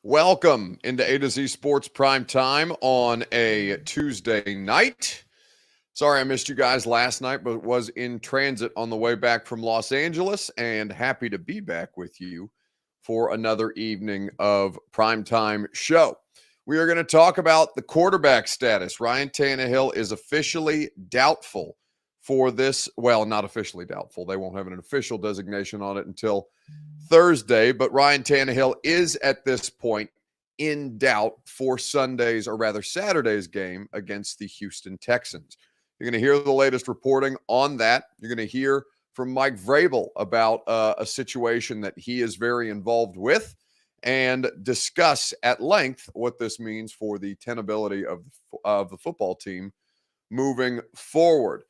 Welcome into A to Z Sports Prime Time on a Tuesday night. Sorry I missed you guys last night, but was in transit on the way back from Los Angeles, and happy to be back with you for another evening of Primetime Show. We are going to talk about the quarterback status. Ryan Tannehill is officially doubtful for this. Well, not officially doubtful. They won't have an official designation on it until Thursday, but Ryan Tannehill is at this point in doubt for Sunday's, or rather Saturday's game against the Houston Texans. You're going to hear the latest reporting on that. You're going to hear from Mike Vrabel about a situation that he is very involved with and discuss at length what this means for the tenability of the football team moving forward.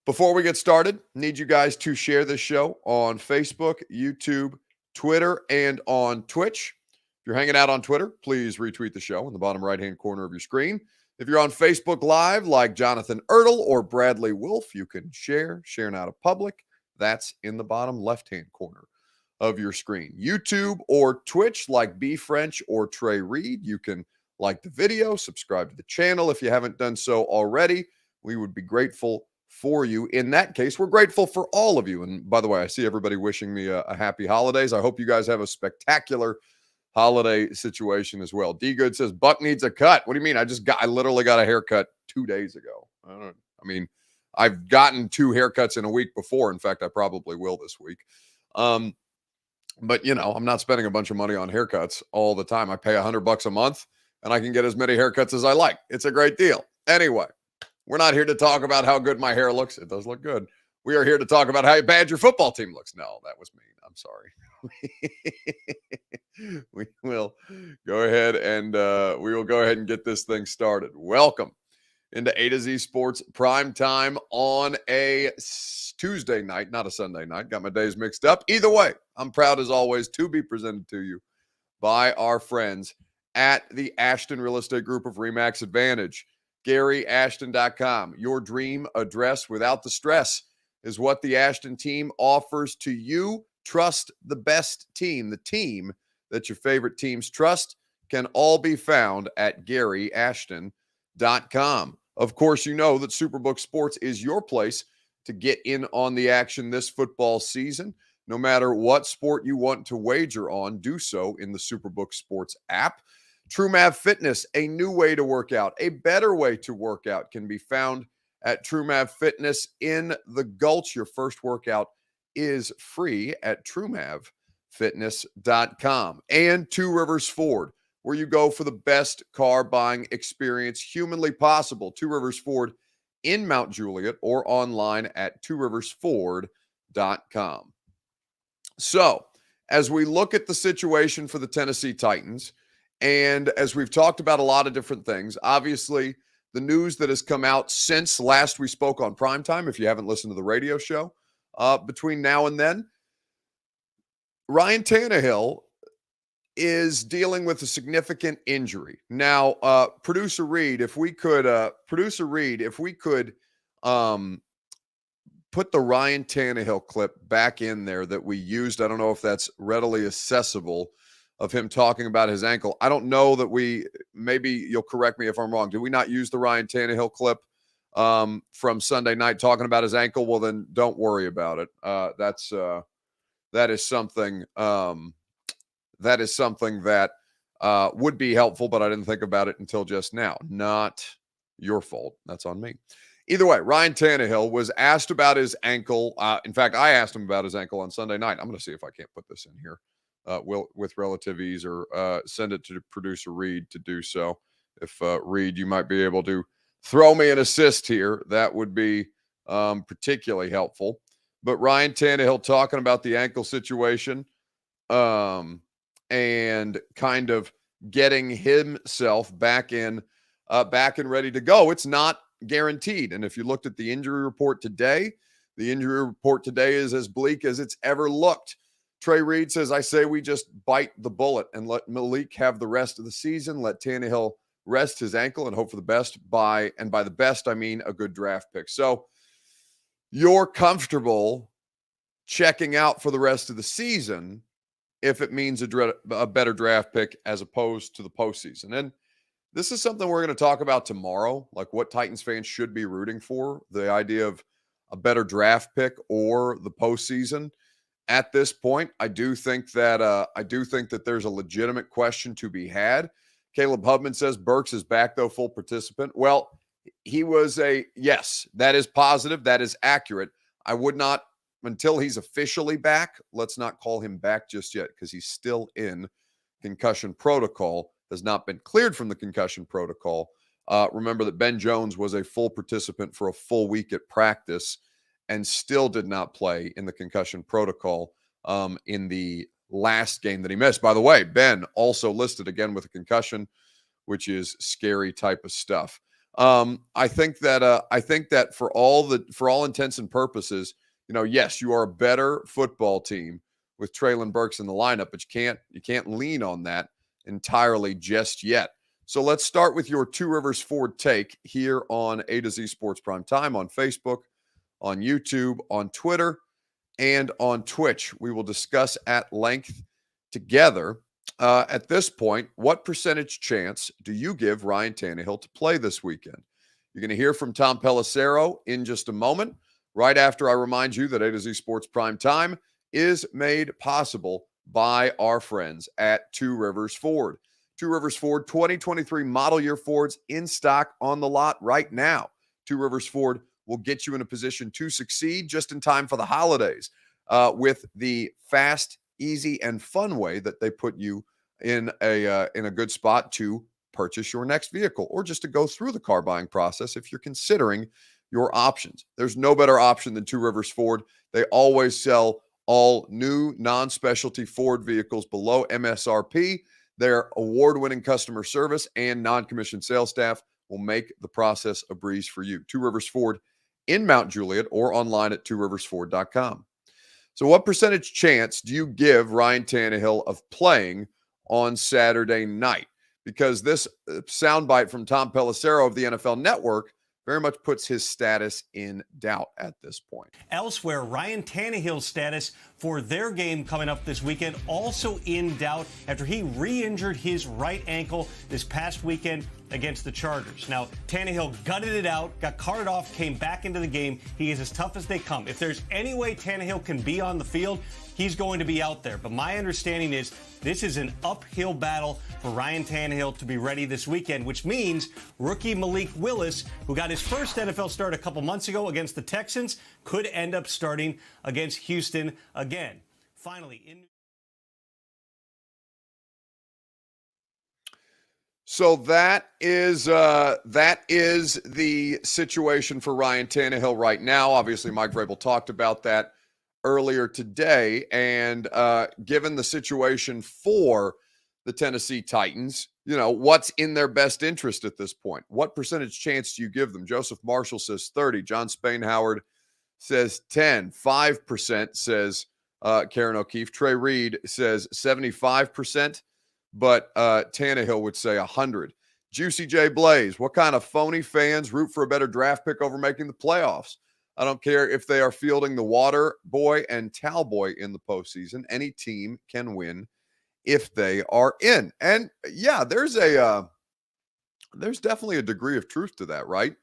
Before we get started, need you guys to share this show on Facebook, YouTube, Twitter, and on Twitch. If you're hanging out on Twitter, please retweet the show in the bottom right-hand corner of your screen. If you're on Facebook Live, like Jonathan Ertl or Bradley Wolf, you can share now to public. That's in the bottom left-hand corner of your screen. YouTube or Twitch, like B French or Trey Reed, you can like the video, subscribe to the channel if you haven't done so already. We would be grateful for you. In that case, we're grateful for all of you. And by the way, I see everybody wishing me a happy holidays. I hope you guys have a spectacular holiday situation as well. D Good says Buck needs a cut. What do you mean? I literally got a haircut 2 days ago. I've gotten 2 haircuts in a week before. In fact, I probably will this week. But I'm not spending a bunch of money on haircuts all the time. I pay $100 a month and I can get as many haircuts as I like. It's a great deal. Anyway, we're not here to talk about how good my hair looks. It does look good. We are here to talk about how bad your football team looks. No, that was mean. I'm sorry. We will go ahead and get this thing started. Welcome into A to Z Sports Prime Time on a Tuesday night, not a Sunday night. Got my days mixed up. Either way, I'm proud as always to be presented to you by our friends at the Ashton Real Estate Group of RE/MAX Advantage. GaryAshton.com. Your dream address without the stress is what the Ashton team offers to you. Trust the best team. The team that your favorite teams trust can all be found at GaryAshton.com. Of course, you know that Superbook Sports is your place to get in on the action this football season. No matter what sport you want to wager on, do so in the Superbook Sports app. TrueMav Fitness, a new way to work out, a better way to work out, can be found at TrueMav Fitness in the Gulch. Your first workout is free at TrueMavFitness.com. And Two Rivers Ford, where you go for the best car buying experience humanly possible. Two Rivers Ford in Mount Juliet or online at TwoRiversFord.com. So, as we look at the situation for the Tennessee Titans, and as we've talked about a lot of different things, obviously the news that has come out since last we spoke on Primetime, if you haven't listened to the radio show, between now and then, Ryan Tannehill is dealing with a significant injury. Now, Producer Reed, if we could put the Ryan Tannehill clip back in there that we used. I don't know if that's readily accessible, of him talking about his ankle. I don't know that maybe you'll correct me if I'm wrong. Did we not use the Ryan Tannehill clip from Sunday night talking about his ankle? Well, then don't worry about it. That is something that would be helpful, but I didn't think about it until just now. Not your fault. That's on me. Either way, Ryan Tannehill was asked about his ankle. In fact, I asked him about his ankle on Sunday night. I'm going to see if I can't put this in here with relative ease, or send it to Producer Reed to do so. If Reed, you might be able to throw me an assist here, that would be particularly helpful. But Ryan Tannehill talking about the ankle situation and kind of getting himself back in ready to go. It's not guaranteed. And if you looked at the injury report today is as bleak as it's ever looked. Trey Reed says, I say we just bite the bullet and let Malik have the rest of the season. Let Tannehill rest his ankle and hope for the best. By the best, I mean a good draft pick. So you're comfortable checking out for the rest of the season if it means a better draft pick as opposed to the postseason. And this is something we're going to talk about tomorrow, like what Titans fans should be rooting for, the idea of a better draft pick or the postseason. At this point, I do think that there's a legitimate question to be had. Caleb Hubman says Burks is back, though, full participant. Well, yes, that is positive. That is accurate. I would not, until he's officially back, let's not call him back just yet because he's still in concussion protocol, has not been cleared from the concussion protocol. Remember that Ben Jones was a full participant for a full week at practice and still did not play in the concussion protocol in the last game that he missed. By the way, Ben also listed again with a concussion, which is scary type of stuff. I think that for all intents and purposes, yes, you are a better football team with Treylon Burks in the lineup, but you can't lean on that entirely just yet. So let's start with your Two Rivers Ford take here on A to Z Sports Prime Time on Facebook, on YouTube, on Twitter, and on Twitch. We will discuss at length together. At this point, what percentage chance do you give Ryan Tannehill to play this weekend? You're going to hear from Tom Pelissero in just a moment, right after I remind you that A to Z Sports Prime Time is made possible by our friends at Two Rivers Ford. Two Rivers Ford 2023 model year Fords in stock on the lot right now. Two Rivers Ford will get you in a position to succeed just in time for the holidays with the fast, easy, and fun way that they put you in a good spot to purchase your next vehicle or just to go through the car buying process if you're considering your options. There's no better option than Two Rivers Ford. They always sell all new non-specialty Ford vehicles below MSRP. Their award-winning customer service and non-commissioned sales staff will make the process a breeze for you. Two Rivers Ford in Mount Juliet or online at tworiversford.com. So what percentage chance do you give Ryan Tannehill of playing on Saturday night? Because this soundbite from Tom Pelissero of the NFL Network very much puts his status in doubt at this point. Elsewhere, Ryan Tannehill's status for their game coming up this weekend also in doubt after he re-injured his right ankle this past weekend against the Chargers. Now, Tannehill gutted it out, got carted off, came back into the game. He is as tough as they come. If there's any way Tannehill can be on the field, he's going to be out there. But my understanding is this is an uphill battle for Ryan Tannehill to be ready this weekend, which means rookie Malik Willis, who got his first NFL start a couple months ago against the Texans, could end up starting against Houston again. Finally, So that is the situation for Ryan Tannehill right now. Obviously, Mike Vrabel talked about that earlier today. And given the situation for the Tennessee Titans, what's in their best interest at this point? What percentage chance do you give them? Joseph Marshall says 30. John Spain-Howard says 10. 5% says Karen O'Keefe. Trey Reed says 75%. But Tannehill would say 100. Juicy J Blaze, what kind of phony fans root for a better draft pick over making the playoffs? I don't care if they are fielding the Water Boy and Towel Boy in the postseason. Any team can win if they are in. And yeah, there's definitely a degree of truth to that, right?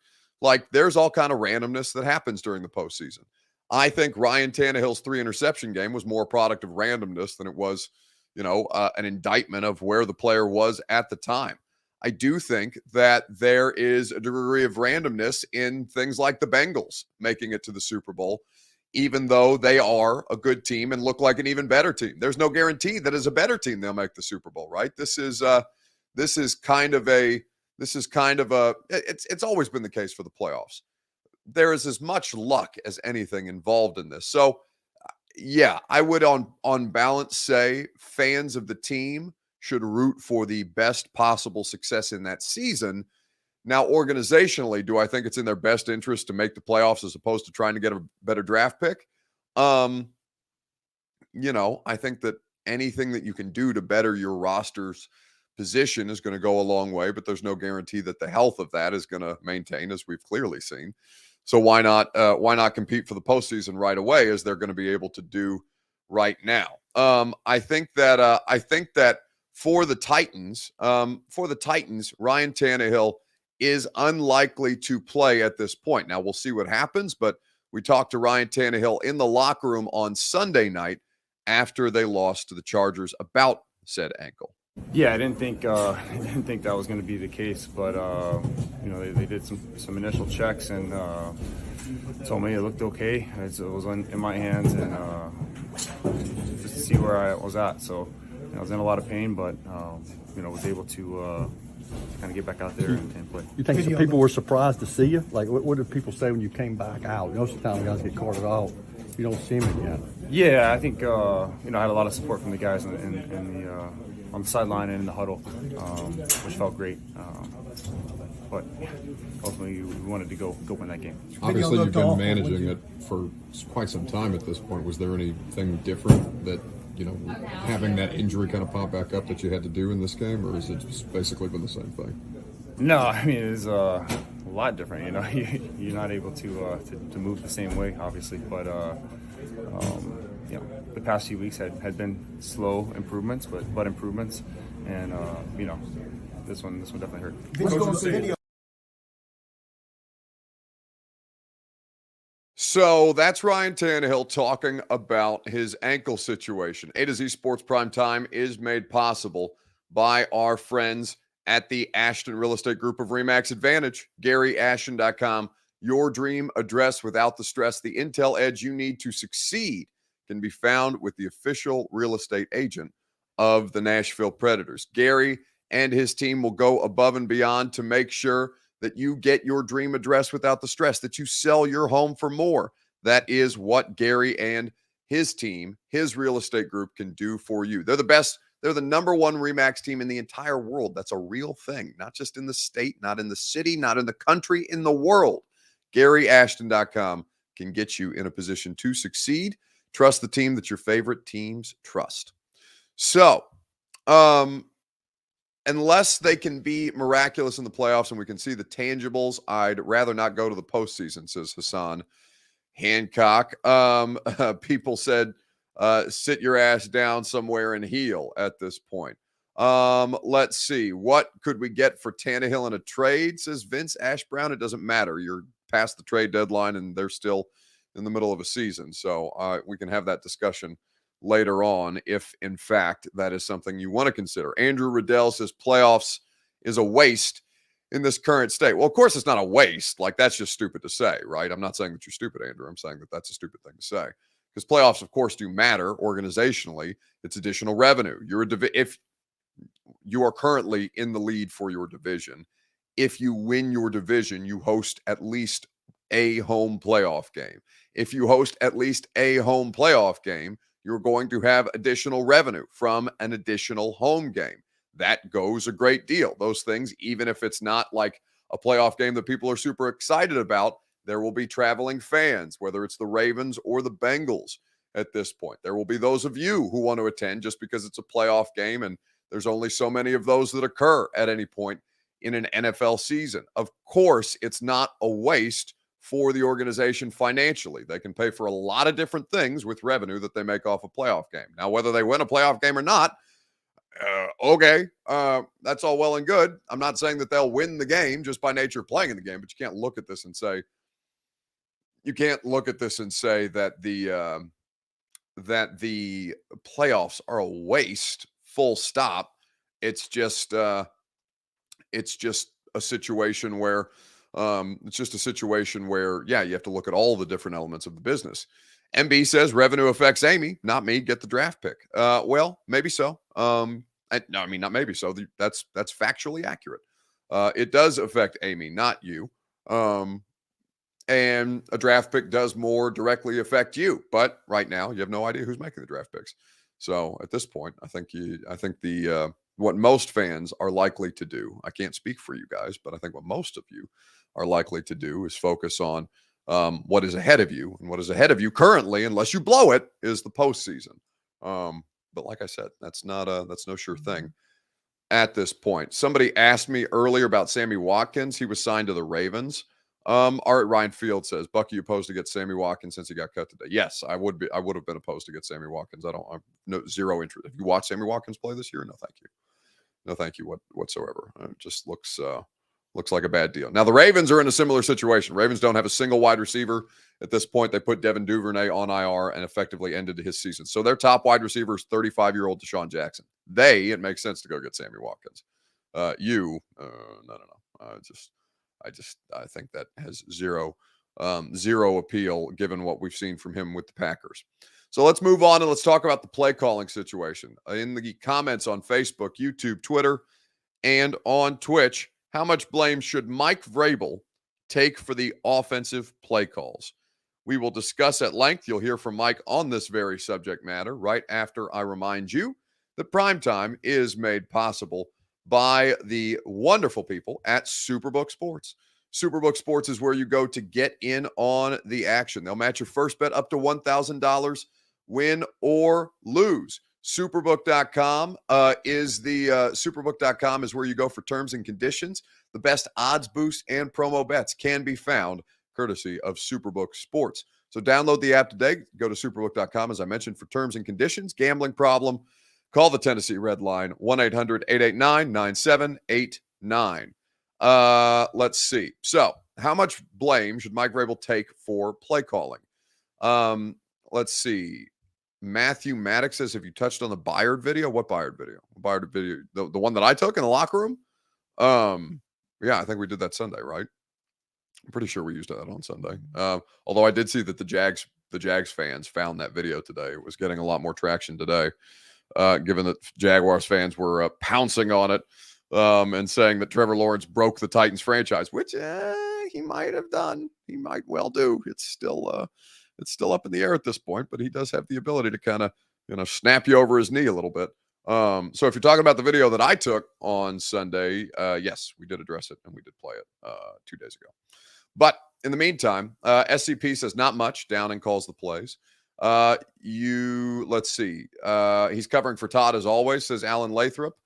Like there's all kind of randomness that happens during the postseason. I think Ryan Tannehill's 3-interception game was more a product of randomness than it was an indictment of where the player was at the time. I do think that there is a degree of randomness in things like the Bengals making it to the Super Bowl, even though they are a good team and look like an even better team. There's no guarantee that as a better team they'll make the Super Bowl, right? It's always been the case for the playoffs. There is as much luck as anything involved in this. So yeah, I would on balance say fans of the team should root for the best possible success in that season. Now, organizationally, do I think it's in their best interest to make the playoffs as opposed to trying to get a better draft pick? I think that anything that you can do to better your roster's position is going to go a long way, but there's no guarantee that the health of that is going to maintain, as we've clearly seen. So why not compete for the postseason right away, as they're going to be able to do right now? I think that for the Titans, Ryan Tannehill is unlikely to play at this point. Now we'll see what happens, but we talked to Ryan Tannehill in the locker room on Sunday night after they lost to the Chargers about said ankle. Yeah, I didn't think that was going to be the case, but they did some initial checks and told me it looked okay. It was in my hands, and just to see where I was at. So I was in a lot of pain, but was able to kind of get back out there and play. You think some people were surprised to see you? Like, what did people say when you came back out? Most of the time, guys get carted off. You don't see them again. Yeah, I think I had a lot of support from the guys on the sideline and in the huddle, which felt great. But ultimately, we wanted to go win that game. Obviously, you've been managing it for quite some time at this point. Was there anything different that, having that injury kind of pop back up that you had to do in this game, or has it just basically been the same thing? No, I mean, it was a lot different. You're not able to move the same way, obviously, but the past few weeks had been slow improvements, but improvements, and this one definitely hurt. So that's Ryan Tannehill talking about his ankle situation. A to Z Sports Primetime is made possible by our friends at the Ashton Real Estate Group of RE/MAX Advantage. GaryAshton.com. Your dream address without the stress. The intel edge you need to succeed can be found with the official real estate agent of the Nashville Predators. Gary and his team will go above and beyond to make sure that you get your dream address without the stress, that you sell your home for more. That is what Gary and his team, his real estate group, can do for you. They're the best. They're the number one RE/MAX team in the entire world. That's a real thing, not just in the state, not in the city, not in the country, in the world. GaryAshton.com can get you in a position to succeed. Trust the team that your favorite teams trust. So, unless they can be miraculous in the playoffs and we can see the tangibles, I'd rather not go to the postseason, says Hassan Hancock. People said, sit your ass down somewhere and heal at this point. Let's see. What could we get for Tannehill in a trade, says Vince Ash Brown. It doesn't matter. You're past the trade deadline and they're still in the middle of a season. So we can have that discussion later on if, in fact, that is something you want to consider. Andrew Riddell says playoffs is a waste in this current state. Well, of course, it's not a waste. Like, that's just stupid to say, right? I'm not saying that you're stupid, Andrew. I'm saying that that's a stupid thing to say. Because playoffs, of course, do matter organizationally. It's additional revenue. If you are currently in the lead for your division, if you win your division, you host at least a home playoff game. If you host at least a home playoff game, you're going to have additional revenue from an additional home game. That goes a great deal. Those things, even if it's not like a playoff game that people are super excited about, there will be traveling fans, whether it's the Ravens or the Bengals at this point. There will be those of you who want to attend just because it's a playoff game, and there's only so many of those that occur at any point in an NFL season. Of course, it's not a waste for the organization financially. They can pay for a lot of different things with revenue that they make off a playoff game. Now, whether they win a playoff game or not, okay, that's all well and good. I'm not saying that they'll win the game just by nature of playing in the game, but you can't look at this and say that the playoffs are a waste, full stop. It's just a situation where yeah, you have to look at all the different elements of the business. MB says revenue affects Amy, not me. Get the draft pick. Well, maybe so. No, I mean, not maybe so. That's factually accurate. It does affect Amy, not you. And a draft pick does more directly affect you. But right now, you have no idea who's making the draft picks. So at this point, I think what most fans are likely to do, I can't speak for you guys, but I think what most of you are likely to do is focus on what is ahead of you. And what is ahead of you currently, unless you blow it, is the postseason. But like I said, that's no sure thing at this point. Somebody asked me earlier about Sammy Watkins. He was signed to the Ravens. All right, Ryan Field says, Bucky, you opposed to get Sammy Watkins since he got cut today? Yes, I would be. I would have been opposed to get Sammy Watkins. I'm zero interest. Have you watched Sammy Watkins play this year? No, thank you. No, thank you whatsoever. It just looks like a bad deal. Now, the Ravens are in a similar situation. Ravens don't have a single wide receiver at this point. They put Devin Duvernay on IR and effectively ended his season. So their top wide receiver is 35-year-old Deshaun Jackson. It makes sense to go get Sammy Watkins. No. I think that has zero appeal given what we've seen from him with the Packers. So let's move on and let's talk about the play calling situation. In the comments on Facebook, YouTube, Twitter, and on Twitch, how much blame should Mike Vrabel take for the offensive play calls? We will discuss at length. You'll hear from Mike on this very subject matter right after I remind you that Primetime is made possible by the wonderful people at Superbook Sports. Superbook Sports is where you go to get in on the action. They'll match your first bet up to $1,000, win or lose. Superbook.com Superbook.com is where you go for terms and conditions. The best odds boosts and promo bets can be found courtesy of Superbook Sports. So download the app today. Go to Superbook.com, as I mentioned, for terms and conditions. Gambling problem, call the Tennessee Red Line, 1-800-889-9789. Let's see. So how much blame should Mike Vrabel take for play calling? Let's see. Matthew Maddox says, have you touched on the Byard video? What Byard video? Byard video, the one that I took in the locker room? Yeah, I think we did that Sunday, right? I'm pretty sure we used that on Sunday. Although I did see that the Jags fans found that video today. It was getting a lot more traction today, given that Jaguars fans were pouncing on it and saying that Trevor Lawrence broke the Titans franchise, which he might have done. He might well do. It's still up in the air at this point, but he does have the ability to kind of, snap you over his knee a little bit. So if you're talking about the video that I took on Sunday, yes, we did address it and we did play it 2 days ago. But in the meantime, SCP says not much. Downing calls the plays. Let's see. He's covering for Todd as always, says Alan Lathrop.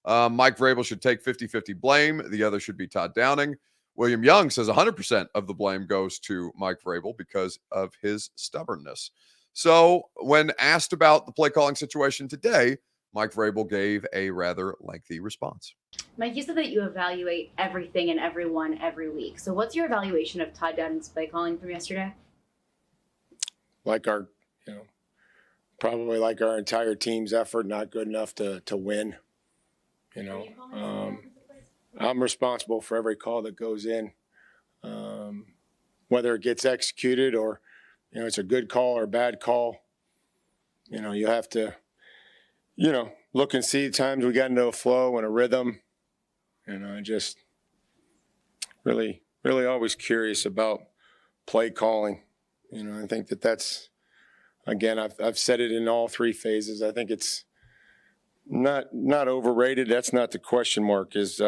Mike Vrabel should take 50-50 blame. The other should be Todd Downing. William Young says 100% of the blame goes to Mike Vrabel because of his stubbornness. So when asked about the play calling situation today, Mike Vrabel gave a rather lengthy response. Mike, you said that you evaluate everything and everyone every week. So what's your evaluation of Todd Downing's play calling from yesterday? Probably like our entire team's effort, not good enough to win. I'm responsible for every call that goes in, whether it gets executed or, it's a good call or a bad call. You have to, look and see times we got into a flow and a rhythm. Just really, really always curious about play calling. I think that's, again, I've said it in all three phases. I think it's not overrated. That's not the question mark, is,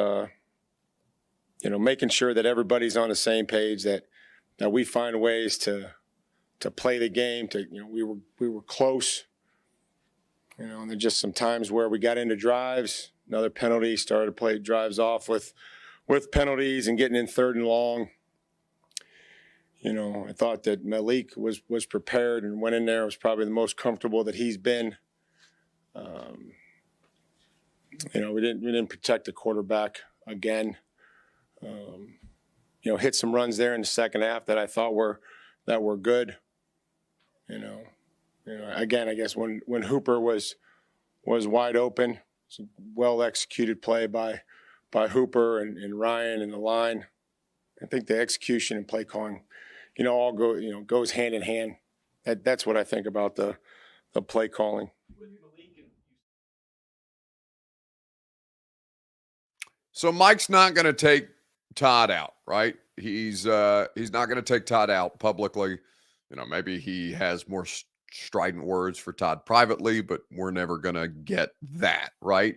making sure that everybody's on the same page, that we find ways to play the game, we were close, and there's just some times where we got into drives, another penalty, started to play drives off with penalties and getting in third and long. I thought that Malik was prepared and went in there, was probably the most comfortable that he's been. We didn't protect the quarterback again. Hit some runs there in the second half that I thought were good. Again, I guess when Hooper was wide open, it's a well executed play by Hooper and Ryan and the line. I think the execution and play calling, all goes hand in hand. That's what I think about the play calling. So Mike's not going to take Todd out, right? He's not going to take Todd out publicly. Maybe he has more strident words for Todd privately, but we're never going to get that, right?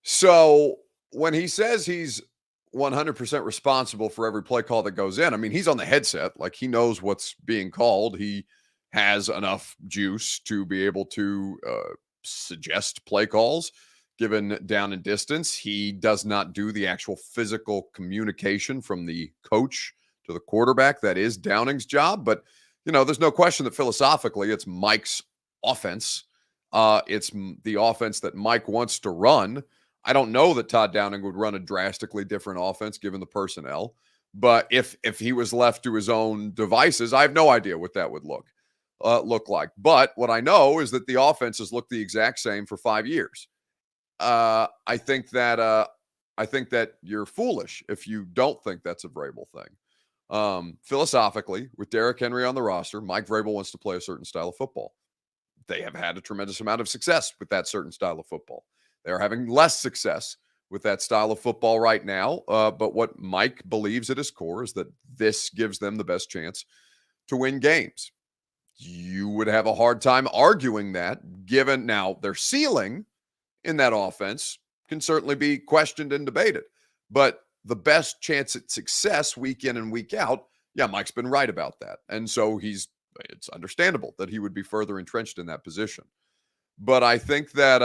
So when he says he's 100% responsible for every play call that goes in, he's on the headset. Like, he knows what's being called. He has enough juice to be able to suggest play calls given down and distance. He does not do the actual physical communication from the coach to the quarterback. That is Downing's job. But, there's no question that philosophically it's Mike's offense. It's the offense that Mike wants to run. I don't know that Todd Downing would run a drastically different offense given the personnel. But if he was left to his own devices, I have no idea what that would look like. But what I know is that the offenses look the exact same for 5 years. I think that you're foolish if you don't think that's a Vrabel thing. Philosophically, with Derrick Henry on the roster, Mike Vrabel wants to play a certain style of football. They have had a tremendous amount of success with that certain style of football. They are having less success with that style of football right now. But what Mike believes at his core is that this gives them the best chance to win games. You would have a hard time arguing that, given now their ceiling in that offense can certainly be questioned and debated. But the best chance at success week in and week out, yeah, Mike's been right about that. And so it's understandable that he would be further entrenched in that position. But I think that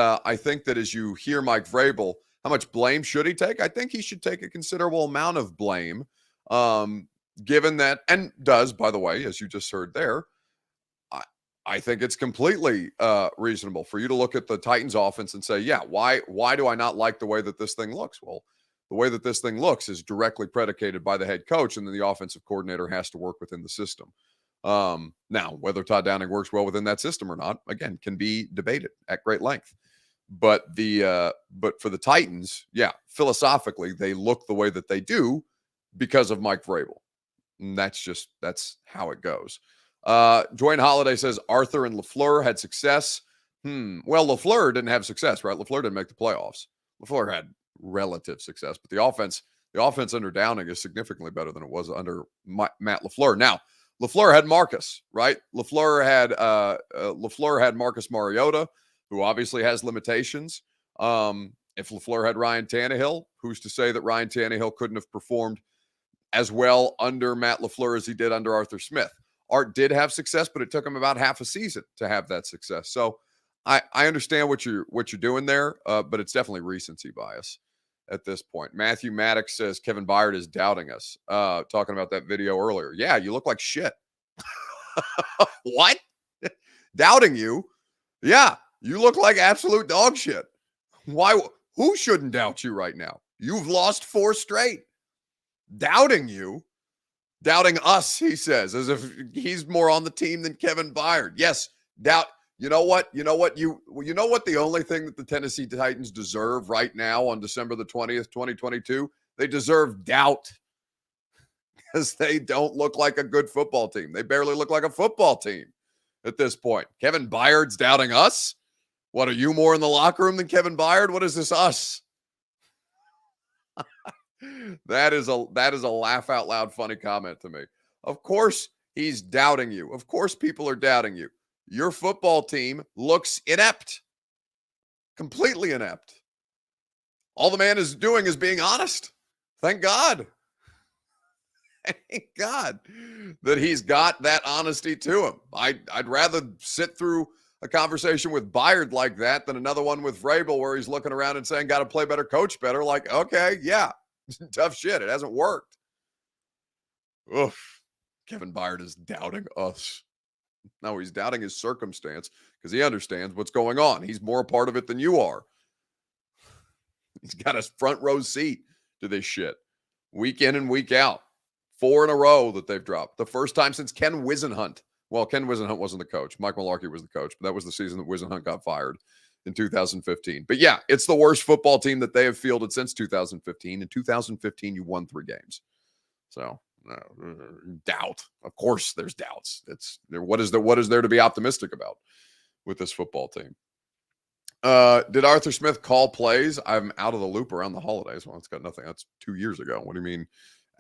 as you hear Mike Vrabel, how much blame should he take? I think he should take a considerable amount of blame, given that, and does, by the way, as you just heard there. I think it's completely reasonable for you to look at the Titans offense and say, yeah, why do I not like the way that this thing looks? Well, the way that this thing looks is directly predicated by the head coach, and then the offensive coordinator has to work within the system. Now, whether Todd Downing works well within that system or not, again, can be debated at great length. But for the Titans, yeah, philosophically, they look the way that they do because of Mike Vrabel. And that's how it goes. Dwayne Holiday says Arthur and LaFleur had success. Well, LaFleur didn't have success, right? LaFleur didn't make the playoffs. LaFleur had relative success, but the offense under Downing is significantly better than it was under Matt LaFleur. Now, LaFleur had Marcus, right? LaFleur had Marcus Mariota, who obviously has limitations. If LaFleur had Ryan Tannehill, who's to say that Ryan Tannehill couldn't have performed as well under Matt LaFleur as he did under Arthur Smith? Art did have success, but it took him about half a season to have that success. So I understand what you're doing there, but it's definitely recency bias at this point. Matthew Maddox says Kevin Byard is doubting us. Talking about that video earlier. Yeah, you look like shit. What? Doubting you? Yeah, you look like absolute dog shit. Why? Who shouldn't doubt you right now? You've lost 4 straight. Doubting you? Doubting us, he says, as if he's more on the team than Kevin Byard. Yes, doubt. You know what? You know what the only thing that the Tennessee Titans deserve right now on December the 20th, 2022? They deserve doubt, because they don't look like a good football team. They barely look like a football team at this point. Kevin Byard's doubting us? What, are you more in the locker room than Kevin Byard? What is this, us? That is a laugh out loud funny comment to me. Of course he's doubting you. Of course people are doubting you. Your football team looks inept. Completely inept. All the man is doing is being honest. Thank God. Thank God that he's got that honesty to him. I'd rather sit through a conversation with Byard like that than another one with Vrabel where he's looking around and saying, got to play better, coach better. Like, okay, yeah. Tough shit. It hasn't worked. Oof. Kevin Byard is doubting us. No, he's doubting his circumstance because he understands what's going on. He's more a part of it than you are. He's got a front row seat to this shit. Week in and week out. 4 in a row that they've dropped. The first time since Ken Wisenhunt. Well, Ken Wisenhunt wasn't the coach. Mike Mularkey was the coach, but that was the season that Wisenhunt got fired in 2015. But yeah, it's the worst football team that they have fielded since 2015. In 2015, you won 3 games. So doubt. Of course there's doubts. What is there to be optimistic about with this football team? Did Arthur Smith call plays? I'm out of the loop around the holidays. Well, it's got nothing. That's 2 years ago. What do you mean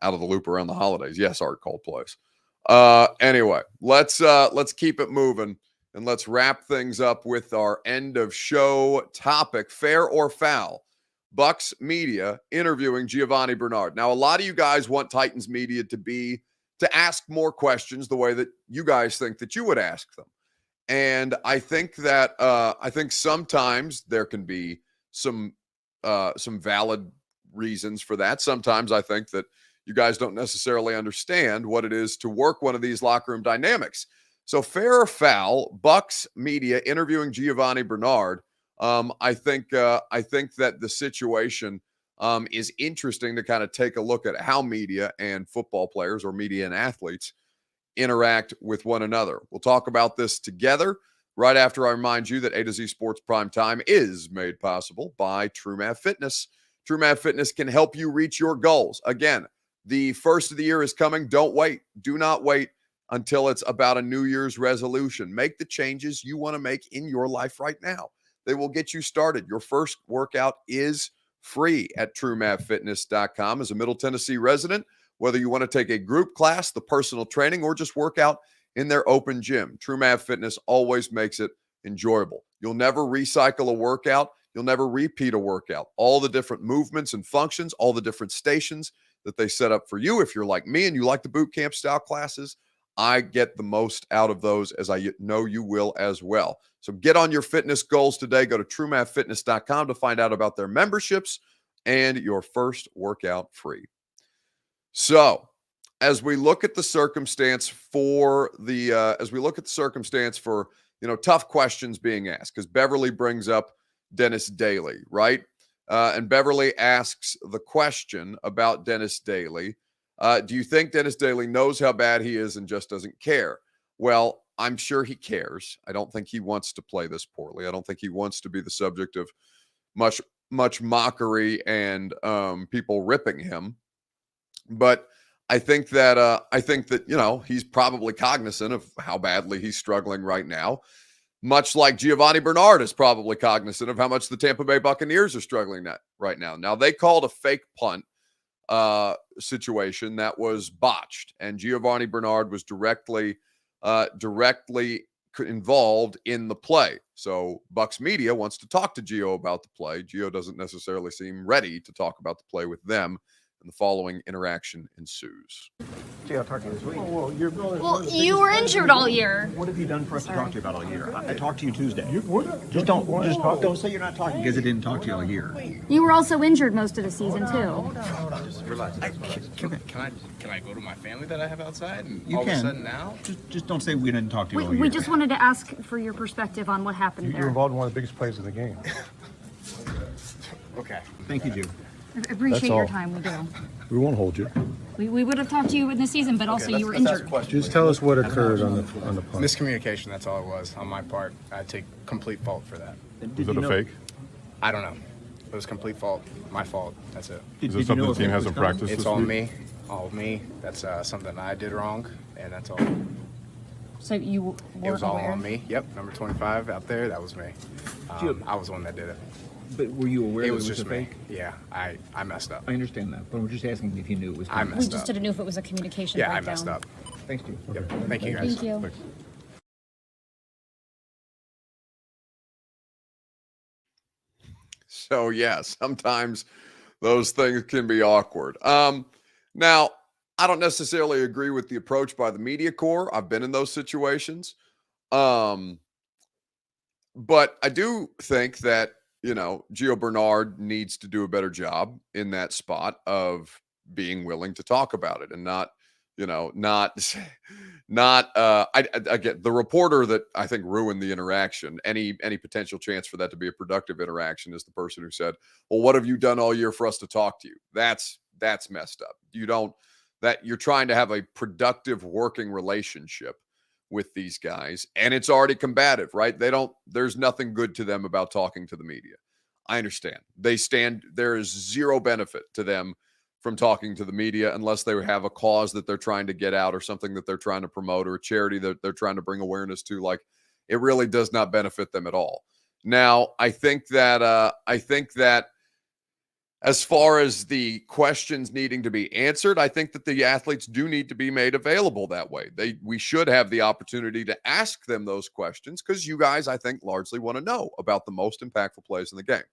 out of the loop around the holidays? Yes, Art called plays. Anyway, let's keep it moving. And let's wrap things up with our end of show topic, fair or foul. Bucks media interviewing Giovanni Bernard. Now, a lot of you guys want Titans media to ask more questions the way that you guys think that you would ask them. And I think that sometimes there can be some valid reasons for that. Sometimes I think that, you guys don't necessarily understand what it is to work one of these locker room dynamics. So fair or foul, Bucks media interviewing Giovanni Bernard. I think that the situation is interesting to kind of take a look at how media and football players, or media and athletes, interact with one another. We'll talk about this together right after I remind you that A to Z Sports Prime Time is made possible by TrueMath Fitness. TrueMath Fitness can help you reach your goals. Again, the first of the year is coming. Don't wait. Do not wait until it's about a New Year's resolution. Make the changes you want to make in your life right now. They will get you started. Your first workout is free at TrueMathFitness.com. As a Middle Tennessee resident, whether you want to take a group class, the personal training, or just work out in their open gym, TrueMath Fitness always makes it enjoyable. You'll never recycle a workout. You'll never repeat a workout. All the different movements and functions, all the different stations that they set up for you. If you're like me and you like the boot camp style classes, I get the most out of those, as I know you will as well. So get on your fitness goals today. Go to TrueMathFitness.com to find out about their memberships and your first workout free. So as we look at the circumstance for tough questions being asked, because Beverly brings up Dennis Daly, right? And Beverly asks the question about Dennis Daly. Do you think Dennis Daly knows how bad he is and just doesn't care? Well, I'm sure he cares. I don't think he wants to play this poorly. I don't think he wants to be the subject of much mockery and people ripping him. But I think that he's probably cognizant of how badly he's struggling right now, much like Giovanni Bernard is probably cognizant of how much the Tampa Bay Buccaneers are struggling right now. Now, they called a fake punt situation that was botched, and Giovanni Bernard was directly involved in the play. So Bucks media wants to talk to Gio about the play. Gio doesn't necessarily seem ready to talk about the play with them, and the following interaction ensues. Gio, talk to you this week. Well, you were injured all year. What have you done for us to talk to you about all year? I talked to you Tuesday. Don't say you're not talking because I didn't talk to you all year. You were also injured most of the season too. Just relax. Can I go to my family that I have outside? And You all can. of a sudden now? Just don't say we didn't talk to you all year. We just wanted to ask for your perspective on what happened You're there. involved in one of the biggest plays of the game. Okay. Thank you, Gio. I appreciate That's your all. time. We do. We won't hold you. We would have talked to you in the season, but also you were injured. Just tell us what occurred on the punt. Miscommunication, that's all it was on my part. I take complete fault for that. Was it a fake? I don't know. It was complete fault. My fault. That's it. Is this something the team hasn't practiced? It's all me. All me. That's something I did wrong, and that's all. So you It were was all aware? on me. Yep, number 25 out there. That was me. I was the one that did it. But were you aware It that was it was just a me. fake? Yeah, I messed up. I understand that, but we're just asking if you knew it was I coming. We messed just up. didn't know if it was a communication Yeah, I breakdown. messed up. Thanks, Gio. Yep. Thank you guys. Thank you. Thanks. So yeah, sometimes those things can be awkward. Now, I don't necessarily agree with the approach by the media corps. I've been in those situations. But I do think that, Gio Bernard needs to do a better job in that spot of being willing to talk about it and not I get the reporter that I think ruined the interaction. Any potential chance for that to be a productive interaction is the person who said, well, what have you done all year for us to talk to you? That's messed up. You're trying to have a productive working relationship with these guys, and it's already combative, right? There's nothing good to them about talking to the media. I understand. There is zero benefit to them from talking to the media unless they have a cause that they're trying to get out or something that they're trying to promote or a charity that they're trying to bring awareness to. Like, it really does not benefit them at all. Now, I think that as far as the questions needing to be answered, I think that the athletes do need to be made available that way. We should have the opportunity to ask them those questions because you guys, I think, largely want to know about the most impactful plays in the game.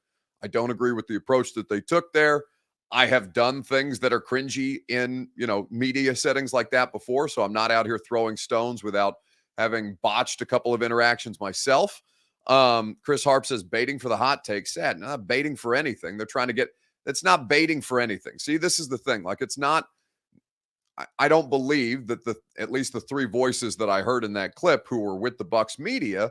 I don't agree with the approach that they took there. I have done things that are cringy in, media settings like that before, so I'm not out here throwing stones without having botched a couple of interactions myself. Chris Harp says baiting for the hot take. Sad. Not baiting for anything. They're trying to get – it's not baiting for anything. See, this is the thing. Like, it's not I don't believe that at least the three voices that I heard in that clip who were with the Bucks media,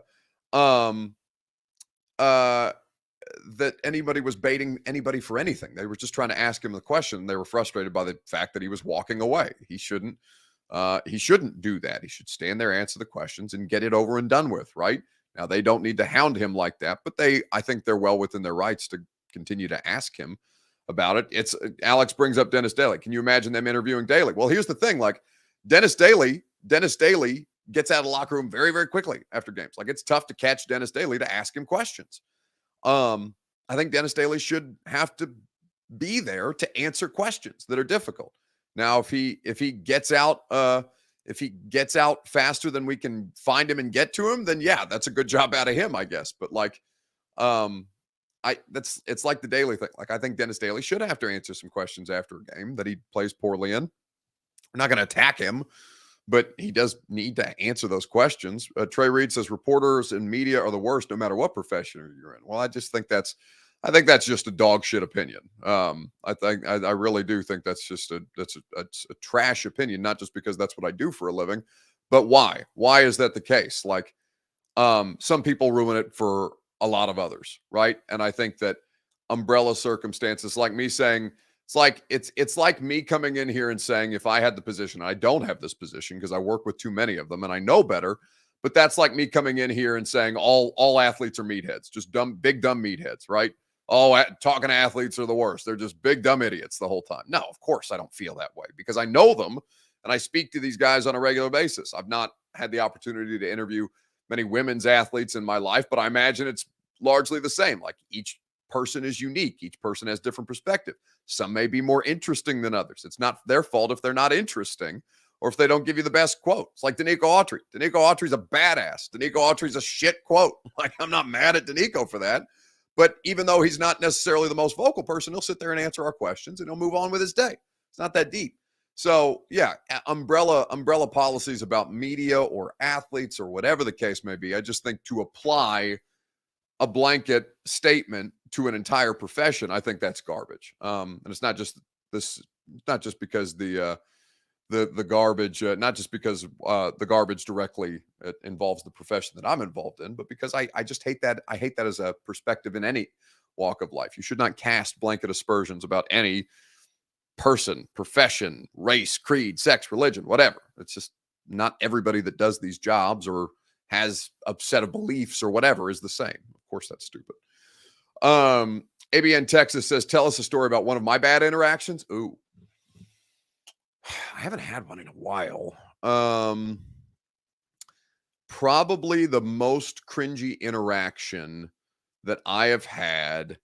that anybody was baiting anybody for anything. They were just trying to ask him the question. They were frustrated by the fact that he was walking away. He shouldn't do that. He should stand there, answer the questions, and get it over and done with, right? Now, they don't need to hound him like that, but I think they're well within their rights to continue to ask him about it. Alex brings up Dennis Daly. Can you imagine them interviewing Daly? Well, here's the thing. Like, Dennis Daly gets out of the locker room very, very quickly after games. Like, it's tough to catch Dennis Daly to ask him questions. I think Dennis Daly should have to be there to answer questions that are difficult. Now, if he gets out faster than we can find him and get to him, then yeah, that's a good job out of him, I guess. But like, it's like the Daly thing. Like, I think Dennis Daly should have to answer some questions after a game that he plays poorly in. We're not going to attack him, but he does need to answer those questions. Trey Reed says reporters and media are the worst, no matter what profession you're in. Well, I think that's just a dog shit opinion. I really do think that's a trash opinion, not just because that's what I do for a living, but why? Why is that the case? Like, some people ruin it for a lot of others, right? And I think that umbrella circumstances, like me saying, it's like me coming in here and saying, if I had the position, I don't have this position because I work with too many of them and I know better, but that's like me coming in here and saying all athletes are meatheads, just big dumb meatheads, right? Talking athletes are the worst. They're just big dumb idiots the whole time. No, of course I don't feel that way because I know them and I speak to these guys on a regular basis. I've not had the opportunity to interview many women's athletes in my life, but I imagine it's largely the same. Like, each person is unique. Each person has different perspective. Some may be more interesting than others. It's not their fault if they're not interesting or if they don't give you the best quote. It's like Danico Autry. Danico Autry's a badass. Danico Autry's a shit quote. Like, I'm not mad at Danico for that. But even though he's not necessarily the most vocal person, he'll sit there and answer our questions and he'll move on with his day. It's not that deep. So yeah, umbrella policies about media or athletes or whatever the case may be. I just think to apply a blanket statement to an entire profession, I think that's garbage. And it's not just because the garbage, not just because the garbage directly involves the profession that I'm involved in, but because I just hate that. I hate that as a perspective in any walk of life. You should not cast blanket aspersions about any person, profession, race, creed, sex, religion, whatever. It's just not everybody that does these jobs or has a set of beliefs or whatever is the same. Of course, that's stupid. ABN Texas says, tell us a story about one of my bad interactions. Ooh. I haven't had one in a while. Probably the most cringy interaction that I have had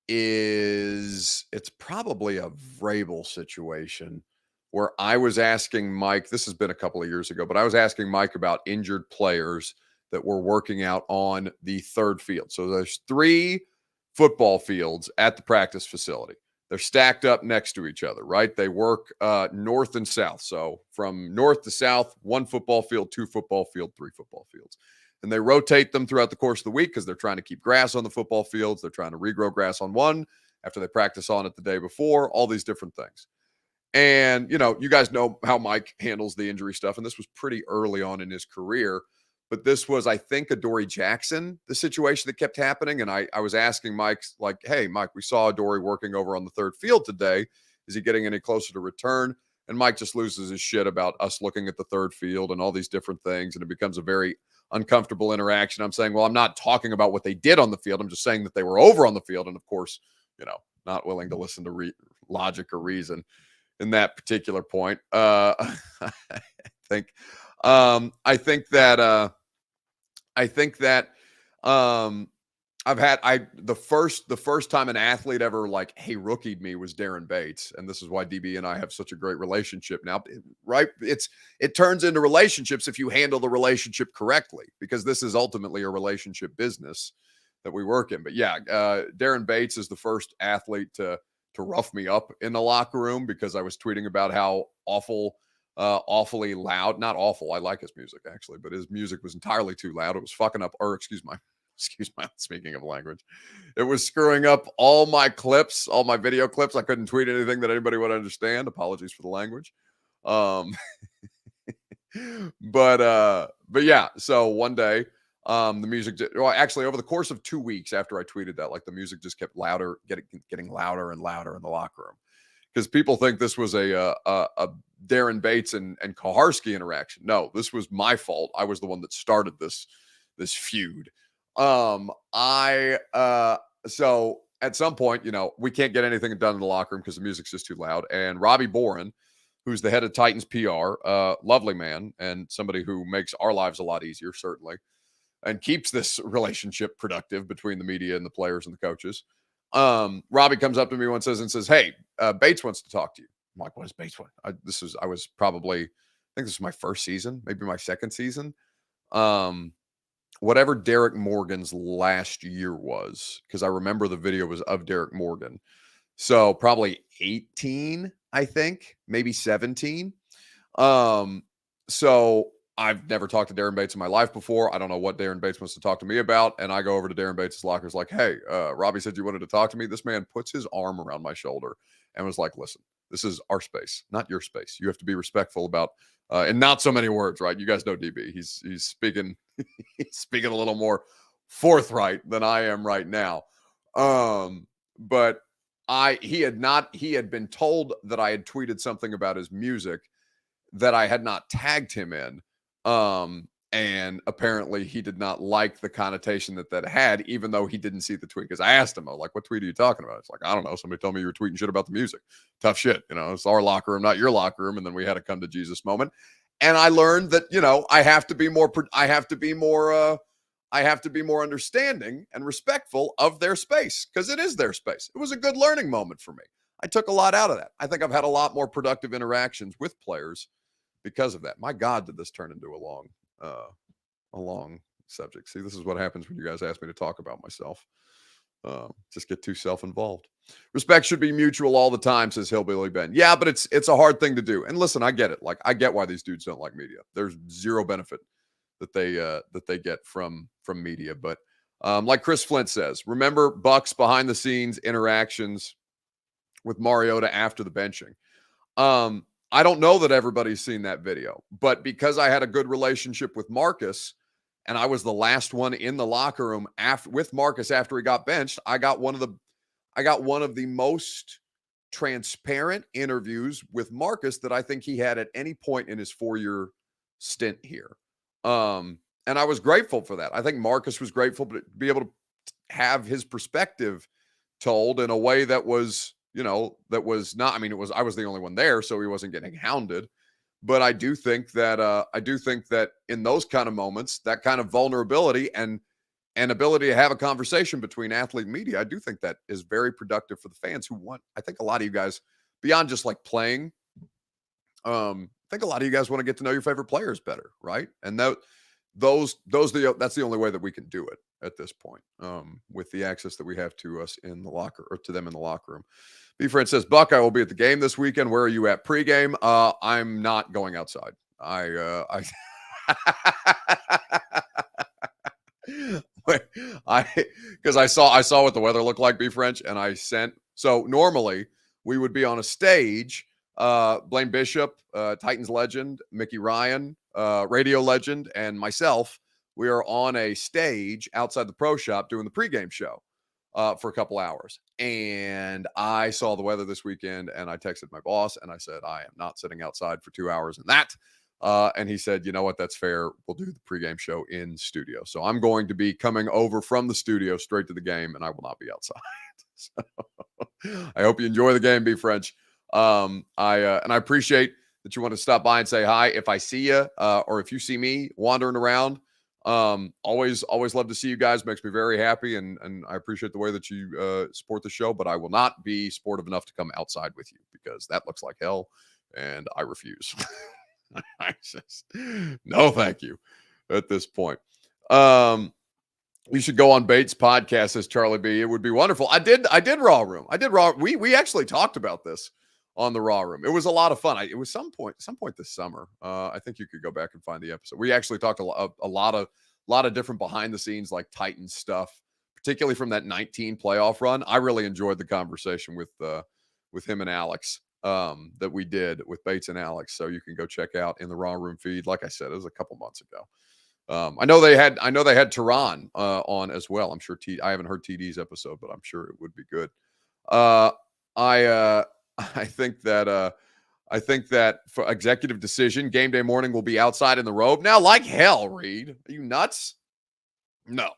it's probably a Vrabel situation where I was asking Mike, this has been a couple of years ago, but I was asking Mike about injured players that were working out on the third field. So there's 3 football fields at the practice facility. They're stacked up next to each other, right? They work north and south. So from north to south, 1 football field, 2 football field, 3 football fields. And they rotate them throughout the course of the week because they're trying to keep grass on the football fields. They're trying to regrow grass on one after they practice on it the day before, all these different things. And, you guys know how Mike handles the injury stuff. And this was pretty early on in his career. But this was, I think, Adoree Jackson, the situation that kept happening. And I was asking Mike, like, hey, Mike, we saw Adoree working over on the third field today. Is he getting any closer to return? And Mike just loses his shit about us looking at the third field and all these different things. And it becomes a very uncomfortable interaction. I'm saying, well, I'm not talking about what they did on the field. I'm just saying that they were over on the field. And of course, not willing to listen to logic or reason in that particular point. I think that the first time an athlete ever like, hey, rookied me was Darren Bates. And this is why DB and I have such a great relationship now, right? It turns into relationships if you handle the relationship correctly, because this is ultimately a relationship business that we work in. But yeah, Darren Bates is the first athlete to rough me up in the locker room because I was tweeting about how awfully loud, not awful. I like his music actually, but his music was entirely too loud. It was fucking up, or excuse my, speaking of language, it was screwing up all my clips, all my video clips. I couldn't tweet anything that anybody would understand. Apologies for the language. Um, but yeah, so one day, the music, well, actually over the course of 2 weeks after I tweeted that, like the music just kept louder, getting louder and louder in the locker room. Because people think this was a Darren Bates and Koharski interaction. No, this was my fault. I was the one that started this feud. So at some point, we can't get anything done in the locker room because the music's just too loud. And Robbie Boren, who's the head of Titans PR, lovely man and somebody who makes our lives a lot easier, certainly, and keeps this relationship productive between the media and the players and the coaches. Robbie comes up to me once and says, "Hey, Bates wants to talk to you." I'm like, "What does Bates want?" I think this was my first season, maybe my second season. Whatever Derek Morgan's last year was, because I remember the video was of Derek Morgan. So probably 18, I think, maybe 17. So I've never talked to Darren Bates in my life before. I don't know what Darren Bates wants to talk to me about. And I go over to Darren Bates' locker, like, "Hey, Robbie said you wanted to talk to me." This man puts his arm around my shoulder and was like, "Listen, this is our space, not your space. You have to be respectful about, and not so many words, right? You guys know DB. He's speaking, he's speaking a little more forthright than I am right now. But he had been told that I had tweeted something about his music that I had not tagged him in. And apparently he did not like the connotation that had, even though he didn't see the tweet. Because I asked him, like, "What tweet are you talking about?" It's like, "I don't know. Somebody told me you were tweeting shit about the music." Tough shit. It's our locker room, not your locker room. And then we had a come to Jesus moment. And I learned that, I have to be more understanding and respectful of their space, because it is their space. It was a good learning moment for me. I took a lot out of that. I think I've had a lot more productive interactions with players because of that. My God, did this turn into a long subject. See, this is what happens when you guys ask me to talk about myself. Just get too self-involved. Respect should be mutual all the time, says Hillbilly Ben. Yeah, but it's a hard thing to do. And listen, I get it. Like, I get why these dudes don't like media. There's zero benefit that they get from media. But like Chris Flint says, remember Buck's behind the scenes interactions with Mariota after the benching. I don't know that everybody's seen that video, but because I had a good relationship with Marcus and I was the last one in the locker room with Marcus after he got benched, I got one of the most transparent interviews with Marcus that I think he had at any point in his 4-year stint here. And I was grateful for that. I think Marcus was grateful to be able to have his perspective told in a way that was, that was not, I was the only one there, so he wasn't getting hounded. But I do think that in those kind of moments, that kind of vulnerability and ability to have a conversation between athlete and media, I do think that is very productive for the fans who want, I think a lot of you guys, beyond just like playing, I think a lot of you guys want to get to know your favorite players better, right? And that's the only way that we can do it at this point, with the access that we have to us in the locker, or to them in the locker room. B-Friend says, "Buckeye will be at the game this weekend. Where are you at pregame?" I'm not going outside. Because I saw what the weather looked like, B-French, and so normally we would be on a stage. Blaine Bishop, Titans legend, Mickey Ryan, radio legend, and myself, we are on a stage outside the pro shop doing the pregame show for a couple hours. And I saw the weather this weekend, and I texted my boss, and I said, "I am not sitting outside for 2 hours in that." And he said, "You know what? That's fair. We'll do the pregame show in studio." So I'm going to be coming over from the studio straight to the game, and I will not be outside. So I hope you enjoy the game, B-French. And I appreciate that you want to stop by and say hi. If I see you, or if you see me wandering around, always love to see you guys. Makes me very happy. And I appreciate the way that you, support the show, but I will not be sportive enough to come outside with you, because that looks like hell and I refuse. No, thank you at this point. You should go on Bates' podcast, says Charlie B. It would be wonderful. I did Raw Room. We actually talked about this on the Raw Room. It was a lot of fun. It was some point this summer. I think you could go back and find the episode. We actually talked a lot of different behind the scenes, like Titans stuff, particularly from that 19 playoff run. I really enjoyed the conversation with him and Alex. that we did with Bates and Alex. So you can go check out in the Raw Room feed. Like I said, it was a couple months ago. I know they had Tehran on as well. I'm sure I haven't heard TD's episode, but I'm sure it would be good. I think that for executive decision, game day morning will be outside in the robe. Now, like hell, Reed, are you nuts? No,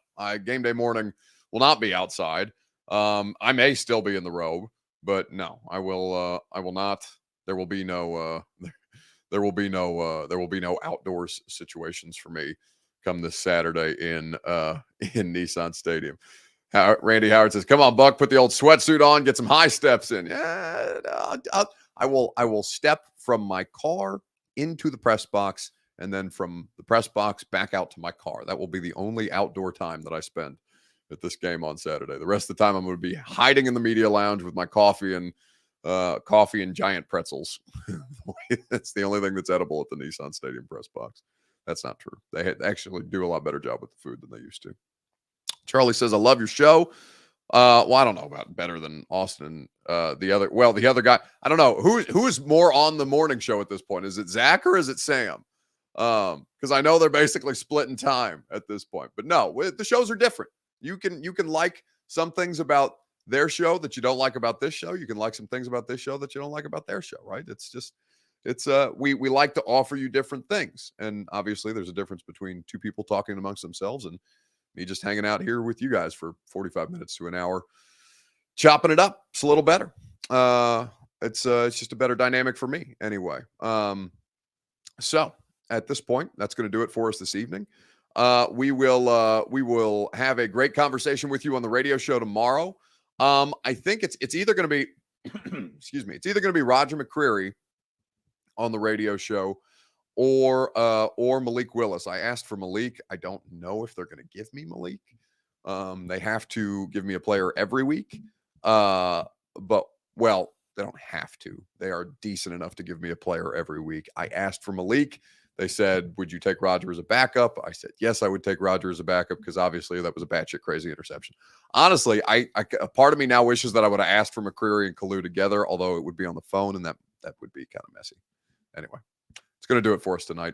game day morning will not be outside. I may still be in the robe, but no, I will not. There will be no outdoors situations for me come this Saturday in Nissan Stadium. Randy Howard says, "Come on, Buck, put the old sweatsuit on, get some high steps in." Yeah, I will step from my car into the press box and then from the press box back out to my car. That will be the only outdoor time that I spend at this game on Saturday. The rest of the time, I'm going to be hiding in the media lounge with my coffee and giant pretzels. That's the only thing that's edible at the Nissan Stadium press box. That's not true. They actually do a lot better job with the food than they used to. Charlie says, "I love your show." Well, I don't know about better than Austin. The other guy, I don't know who's more on the morning show at this point. Is it Zach or is it Sam? Because I know they're basically splitting time at this point. But no, the shows are different. You can like some things about their show that you don't like about this show. You can like some things about this show that you don't like about their show, right? We like to offer you different things. And obviously there's a difference between two people talking amongst themselves and me just hanging out here with you guys for 45 minutes to an hour, chopping it up. It's a little better. It's just a better dynamic for me anyway. So at this point, that's going to do it for us this evening. We will have a great conversation with you on the radio show tomorrow. I think it's either going to be, excuse me, it's either going to be Roger McCreary on the radio show or Malik Willis. I asked for Malik. I don't know if they're going to give me Malik. They have to give me a player every week. They don't have to. They are decent enough to give me a player every week. I asked for Malik. They said, "Would you take Roger as a backup?" I said, "Yes, I would take Roger as a backup," because obviously that was a batshit crazy interception. Honestly, a part of me now wishes that I would have asked for McCreary and Kalu together, although it would be on the phone, and that would be kind of messy. Anyway, it's going to do it for us tonight.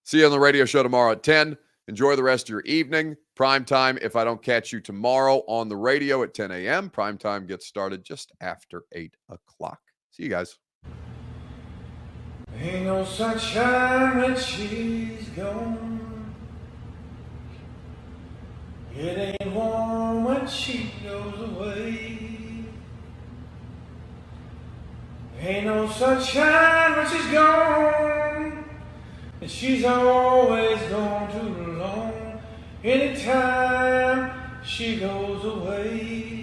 See you on the radio show tomorrow at 10. Enjoy the rest of your evening. Prime time, if I don't catch you tomorrow on the radio at 10 a.m., prime time gets started just after 8 o'clock. See you guys. Ain't no sunshine when she's gone. It ain't warm when she goes away. Ain't no sunshine when she's gone, and she's always gone too long. Anytime she goes away.